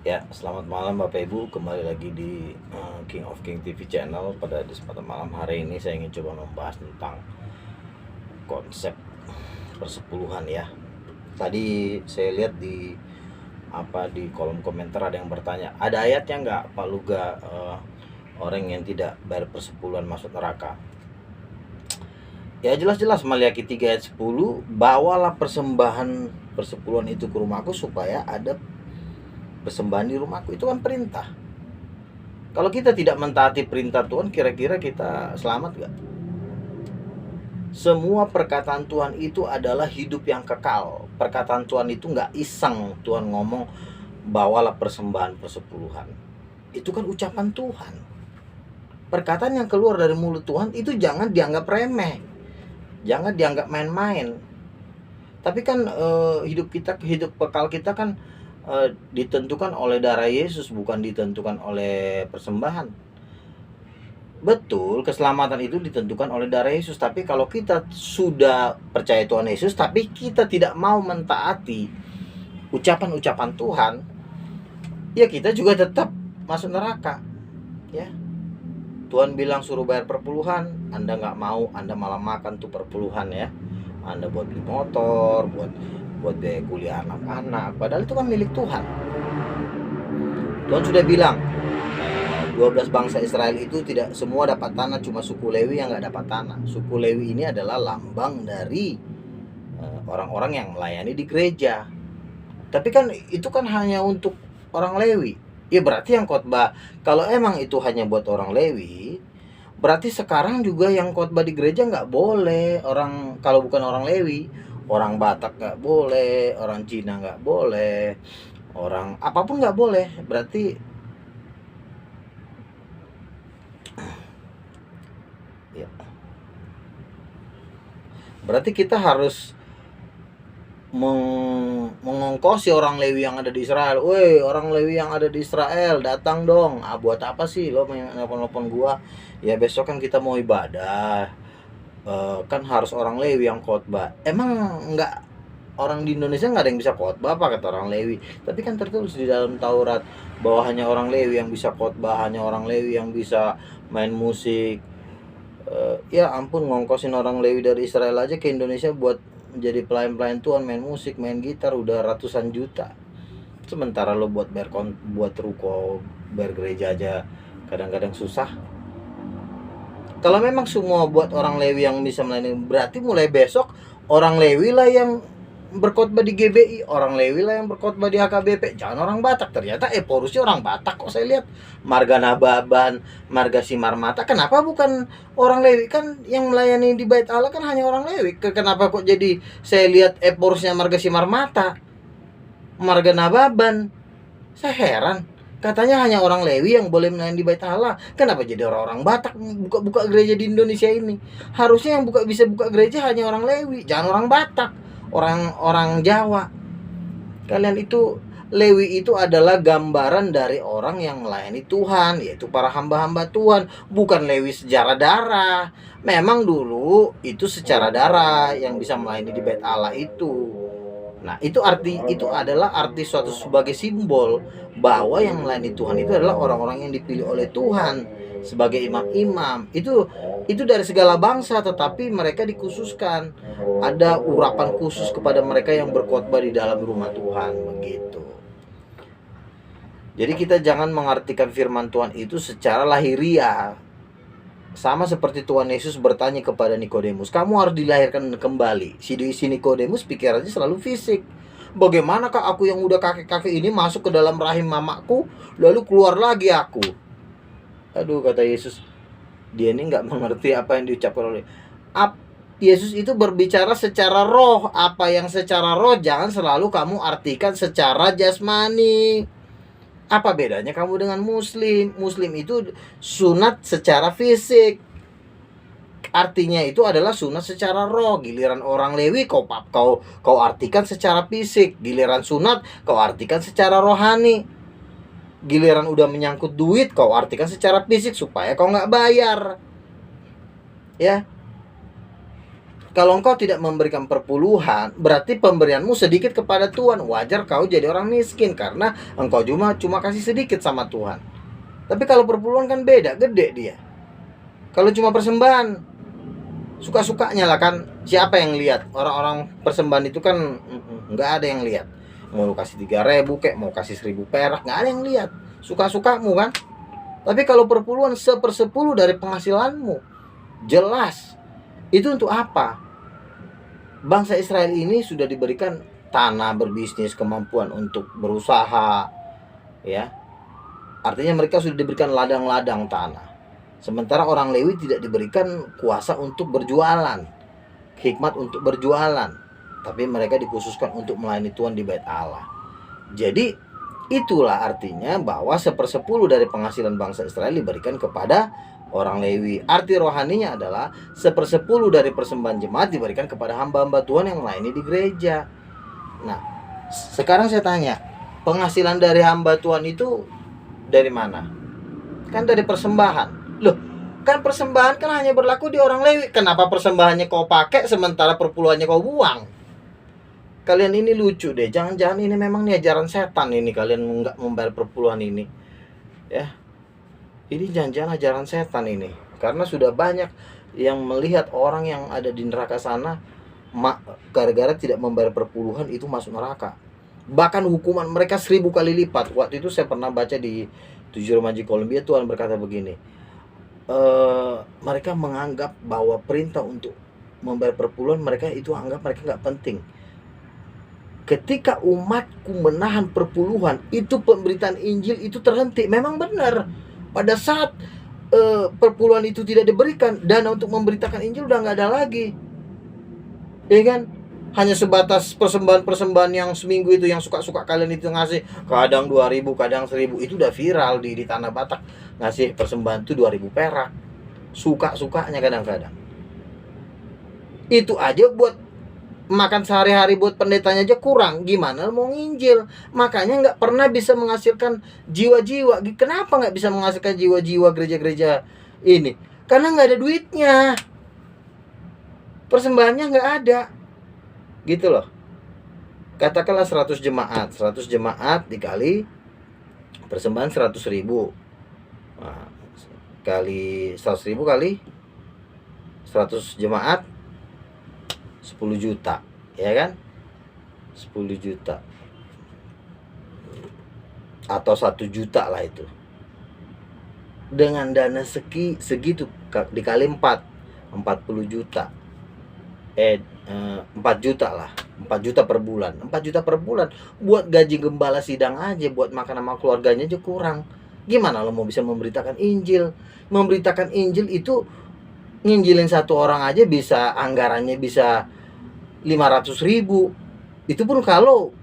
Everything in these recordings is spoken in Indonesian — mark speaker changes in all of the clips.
Speaker 1: Ya, selamat malam Bapak Ibu. Kembali lagi di King of King TV channel. Pada kesempatan malam hari ini saya ingin coba membahas tentang konsep persepuluhan ya. Tadi saya lihat di kolom komentar ada yang bertanya, ada ayatnya nggak Pak Luga, orang yang tidak bayar persepuluhan masuk neraka? Ya jelas-jelas Maliaki 3 ayat 10, bawalah persembahan persepuluhan itu ke rumahku supaya ada persembahan di rumahku. Itu kan perintah. Kalau kita tidak mentaati perintah Tuhan, kira-kira kita selamat gak? Semua perkataan Tuhan itu adalah hidup yang kekal. Perkataan Tuhan itu gak iseng. Tuhan ngomong, bawalah persembahan persepuluhan. Itu kan ucapan Tuhan. Perkataan yang keluar dari mulut Tuhan itu jangan dianggap remeh, jangan dianggap main-main. Tapi kan hidup kekal kita kan ditentukan oleh darah Yesus, bukan ditentukan oleh persembahan. Betul, keselamatan itu ditentukan oleh darah Yesus. Tapi kalau kita sudah percaya Tuhan Yesus, tapi kita tidak mau mentaati ucapan-ucapan Tuhan, ya kita juga tetap masuk neraka. Ya, Tuhan bilang suruh bayar perpuluhan, Anda nggak mau, Anda malah makan tuh perpuluhan ya. Anda buat beli motor, buat biaya kuliah anak-anak, padahal itu kan milik Tuhan. Tuhan sudah bilang 12 bangsa Israel itu tidak semua dapat tanah, cuma suku Lewi yang nggak dapat tanah. Suku Lewi ini adalah lambang dari orang-orang yang melayani di gereja. Tapi kan itu kan hanya untuk orang Lewi. Ya berarti yang khotbah, kalau emang itu hanya buat orang Lewi, berarti sekarang juga yang khotbah di gereja nggak boleh orang, kalau bukan orang Lewi. Orang Batak nggak boleh, orang Cina nggak boleh, orang apapun nggak boleh. Berarti ya, berarti kita harus mengongkosi orang Lewi yang ada di Israel. Woi, orang Lewi yang ada di Israel, datang dong. Buat apa sih lo nelpon-nelpon gua? Ya besok kan kita mau ibadah. Kan harus orang Lewi yang khotbah. Emang nggak, orang di Indonesia nggak ada yang bisa khotbah apa kata orang Lewi? Tapi kan tertulis di dalam Taurat bahwa hanya orang Lewi yang bisa khotbah, hanya orang Lewi yang bisa main musik. Ya ampun, ngongkosin orang Lewi dari Israel aja ke Indonesia buat menjadi pelayan-pelayan Tuhan, main musik, main gitar, udah ratusan juta. Sementara lo buat buat ruko, bayar gereja aja kadang-kadang susah. Kalau memang semua buat orang Lewi yang bisa melayani, berarti mulai besok orang Lewi lah yang berkhotbah di GBI, orang Lewi lah yang berkhotbah di HKBP, jangan orang Batak. Ternyata porusnya orang Batak kok saya lihat. Marga Nababan, Marga Simarmata, kenapa bukan orang Lewi? Kan yang melayani di Bait Allah kan hanya orang Lewi. Kenapa kok jadi saya lihat porusnya Marga Simarmata, Marga Nababan? Saya heran. Katanya hanya orang Lewi yang boleh melayani di Bait Allah. Kenapa jadi orang-orang Batak buka gereja di Indonesia ini? Harusnya yang bisa buka gereja hanya orang Lewi, jangan orang Batak, orang Jawa. Kalian itu, Lewi itu adalah gambaran dari orang yang melayani Tuhan, yaitu para hamba-hamba Tuhan, bukan Lewi secara darah. Memang dulu itu secara darah yang bisa melayani di Bait Allah itu. Nah, itu adalah arti suatu sebagai simbol bahwa yang melayani Tuhan itu adalah orang-orang yang dipilih oleh Tuhan sebagai imam-imam. Itu dari segala bangsa, tetapi mereka dikhususkan. Ada urapan khusus kepada mereka yang berkhotbah di dalam rumah Tuhan, begitu. Jadi kita jangan mengartikan firman Tuhan itu secara lahiriah. Sama seperti Tuhan Yesus bertanya kepada Nikodemus, kamu harus dilahirkan kembali. Si Nikodemus pikirannya selalu fisik. Bagaimanakah aku yang udah kakek-kakek ini masuk ke dalam rahim mamaku, lalu keluar lagi aku? Aduh, kata Yesus, dia ini nggak mengerti apa yang diucapkan oleh Yesus. Itu berbicara secara roh. Apa yang secara roh jangan selalu kamu artikan secara jasmani. Apa bedanya kamu dengan Muslim? Muslim itu sunat secara fisik, artinya itu adalah sunat secara roh. Giliran orang Lewi kau artikan secara fisik. Giliran sunat kau artikan secara rohani. Giliran udah menyangkut duit kau artikan secara fisik supaya kau nggak bayar. Ya, Kalau engkau tidak memberikan perpuluhan, berarti pemberianmu sedikit kepada Tuhan. Wajar kau jadi orang miskin karena engkau cuma kasih sedikit sama Tuhan. Tapi kalau perpuluhan kan beda, gede dia. Kalau cuma persembahan, suka-sukanya lah kan. Siapa yang lihat? Orang-orang persembahan itu kan nggak ada yang lihat. Mau lu kasih 3.000 kek, mau kasih 1.000 perak, nggak ada yang lihat. Suka-sukamu kan. Tapi kalau perpuluhan 1/10 dari penghasilanmu, jelas. Itu untuk apa? Bangsa Israel ini sudah diberikan tanah berbisnis, kemampuan untuk berusaha, ya. Artinya mereka sudah diberikan ladang-ladang tanah. Sementara orang Lewi tidak diberikan kuasa untuk berjualan, hikmat untuk berjualan, tapi mereka dikhususkan untuk melayani Tuhan di bait Allah. Jadi itulah artinya bahwa 1/10 dari penghasilan bangsa Israel diberikan kepada orang Lewi. Arti rohaninya adalah 1/10 dari persembahan jemaat diberikan kepada hamba-hamba Tuhan yang melayani di gereja. Nah, sekarang saya tanya, penghasilan dari hamba Tuhan itu dari mana? Kan dari persembahan. Loh, kan persembahan kan hanya berlaku di orang Lewi. Kenapa persembahannya kau pakai sementara perpuluhannya kau buang? Kalian ini lucu deh. Jangan-jangan ini memang nih ajaran setan ini, kalian nggak membayar perpuluhan ini. Ya. Ini jangan-jangan ajaran setan ini. Karena sudah banyak yang melihat orang yang ada di neraka sana gara-gara tidak membayar perpuluhan itu masuk neraka. Bahkan hukuman mereka 1000 kali lipat. Waktu itu saya pernah baca di 7 Remaja Kolombia, Tuhan berkata begini. Mereka menganggap bahwa perintah untuk membayar perpuluhan mereka nggak penting. Ketika umatku menahan perpuluhan, itu pemberitaan Injil itu terhenti. Memang benar. Pada saat perpuluhan itu tidak diberikan, dana untuk memberitakan Injil udah nggak ada lagi, ya kan? Hanya sebatas persembahan-persembahan yang seminggu itu yang suka-suka kalian itu ngasih, kadang 2.000, kadang 1.000, itu udah viral di Tanah Batak, ngasih persembahan itu 2.000 perak, suka-sukanya kadang-kadang. Itu aja buat makan sehari-hari buat pendetanya aja kurang, gimana mau nginjil? Makanya nggak pernah bisa menghasilkan jiwa-jiwa. Kenapa nggak bisa menghasilkan jiwa-jiwa gereja-gereja ini? Karena nggak ada duitnya, persembahannya nggak ada, gitu loh. Katakanlah 100 jemaat dikali persembahan 100.000, nah, kali 100.000 kali 100 jemaat 10 juta, ya kan? 10 juta atau 1 juta lah itu. Dengan dana segitu dikali 4, 40 juta. 4 juta lah. 4 juta per bulan. 4 juta per bulan buat gaji gembala sidang aja, buat makan sama keluarganya aja kurang. Gimana lo mau bisa memberitakan Injil? Memberitakan Injil itu nginjilin satu orang aja bisa, anggarannya bisa 500.000. Itu pun kalau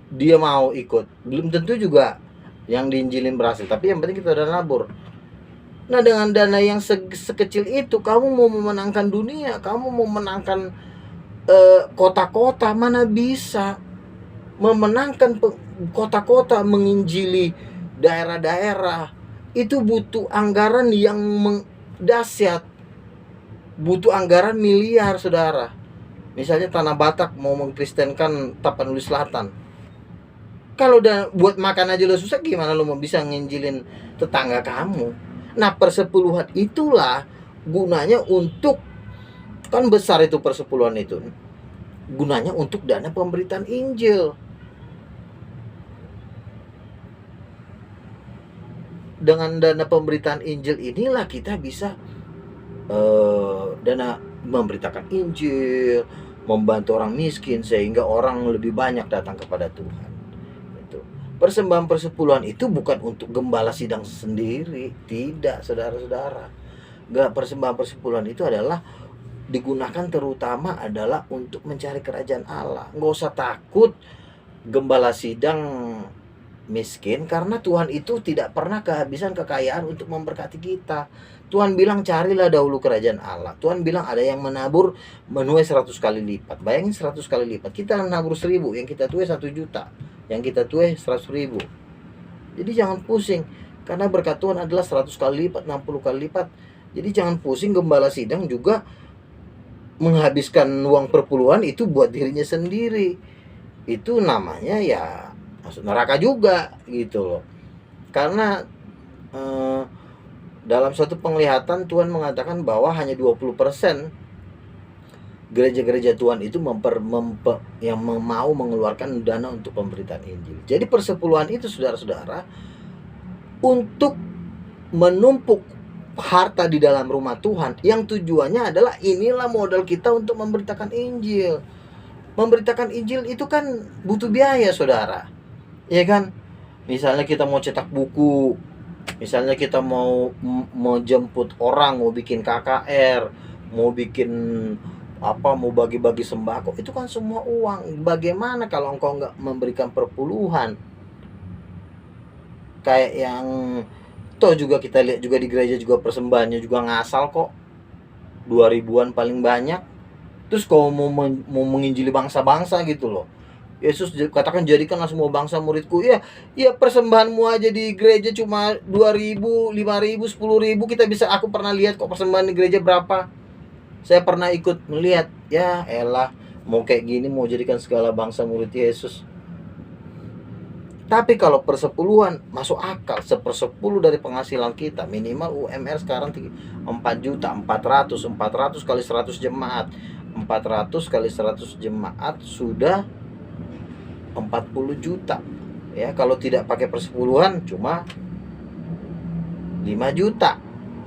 Speaker 1: dia mau ikut, belum tentu juga yang diinjilin berhasil, tapi yang penting kita udah nabur. Nah, dengan dana yang sekecil itu kamu mau memenangkan dunia, kamu mau menangkan kota-kota, mana bisa memenangkan kota-kota, menginjili daerah-daerah. Itu butuh anggaran yang dahsyat, butuh anggaran miliar, saudara. Misalnya Tanah Batak mau mengkristenkan Tapanuli Selatan, kalau udah buat makan aja lo susah, gimana lo mau bisa nginjilin tetangga kamu? Nah, persepuluhan itulah gunanya untuk, kan besar itu persepuluhan itu, gunanya untuk dana pemberitaan Injil. Dengan dana pemberitaan Injil inilah kita bisa dana memberitakan Injil, membantu orang miskin sehingga orang lebih banyak datang kepada Tuhan. Itu. Persembahan persepuluhan itu bukan untuk gembala sidang sendiri, tidak, saudara-saudara. Persembahan persepuluhan itu adalah digunakan terutama adalah untuk mencari kerajaan Allah. Nggak usah takut gembala sidang miskin, karena Tuhan itu tidak pernah kehabisan kekayaan untuk memberkati kita. Tuhan bilang carilah dahulu kerajaan Allah. Tuhan bilang ada yang menabur menuai 100 kali lipat. Bayangin 100 kali lipat. Kita menabur 1.000, yang kita tuai 1 juta, yang kita tuai 100.000. Jadi jangan pusing, karena berkat Tuhan adalah 100 kali lipat, 60 kali lipat. Jadi jangan pusing, gembala sidang juga menghabiskan uang perpuluhan itu buat dirinya sendiri, itu namanya ya masuk neraka juga gitu loh. Karena dalam suatu penglihatan Tuhan mengatakan bahwa hanya 20% gereja-gereja Tuhan itu yang mau mengeluarkan dana untuk pemberitaan Injil. Jadi persepuluhan itu saudara-saudara untuk menumpuk harta di dalam rumah Tuhan, yang tujuannya adalah inilah modal kita untuk memberitakan Injil. Memberitakan Injil itu kan butuh biaya, saudara, ya kan? Misalnya kita mau cetak buku, misalnya kita mau jemput orang, mau bikin KKR, mau bikin apa, mau bagi-bagi sembako, itu kan semua uang. Bagaimana kalau engkau nggak memberikan perpuluhan? Kayak yang toh juga kita lihat juga di gereja juga persembahannya juga ngasal kok, 2000-an paling banyak. Terus kalau mau menginjili bangsa-bangsa gitu loh, Yesus katakan jadikanlah semua bangsa muridku. Ya persembahanmu aja di gereja cuma 2000, 5000, 10.000. Kita bisa, aku pernah lihat kok persembahan di gereja berapa. Saya pernah ikut melihat. Ya elah, mau kayak gini mau jadikan segala bangsa murid Yesus. Tapi kalau persepuluhan masuk akal, 1/10 dari penghasilan kita. Minimal UMR sekarang 4.400.000, 400 kali 100 jemaat, 400 kali 100 jemaat sudah 40 juta. Ya, kalau tidak pakai persepuluhan cuma 5 juta.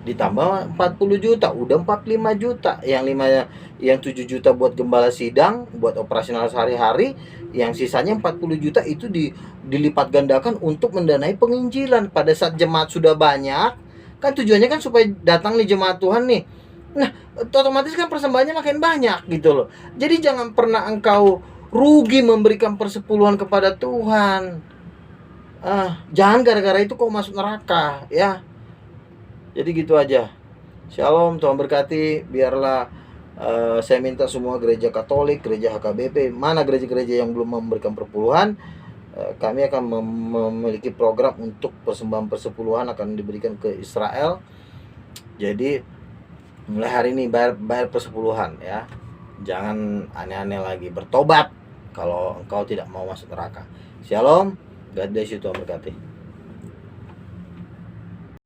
Speaker 1: Ditambah 40 juta, udah 45 juta. Yang 7 juta buat gembala sidang, buat operasional sehari-hari. Yang sisanya 40 juta itu dilipat gandakan untuk mendanai penginjilan. Pada saat jemaat sudah banyak, kan tujuannya kan supaya datang nih jemaat Tuhan nih. Nah, otomatis kan persembahannya makin banyak gitu loh. Jadi jangan pernah engkau rugi memberikan persepuluhan kepada Tuhan. Jangan gara-gara itu kau masuk neraka ya. Jadi gitu aja. Shalom, Tuhan berkati. Biarlah saya minta semua gereja Katolik, gereja HKBP, mana gereja-gereja yang belum memberikan perpuluhan, kami akan memiliki program untuk persembahan persepuluhan akan diberikan ke Israel. Jadi mulai hari ini bayar persepuluhan ya. Jangan aneh-aneh lagi, bertobat kalau engkau tidak mau masuk neraka. Shalom, God bless you, Tuhan berkati.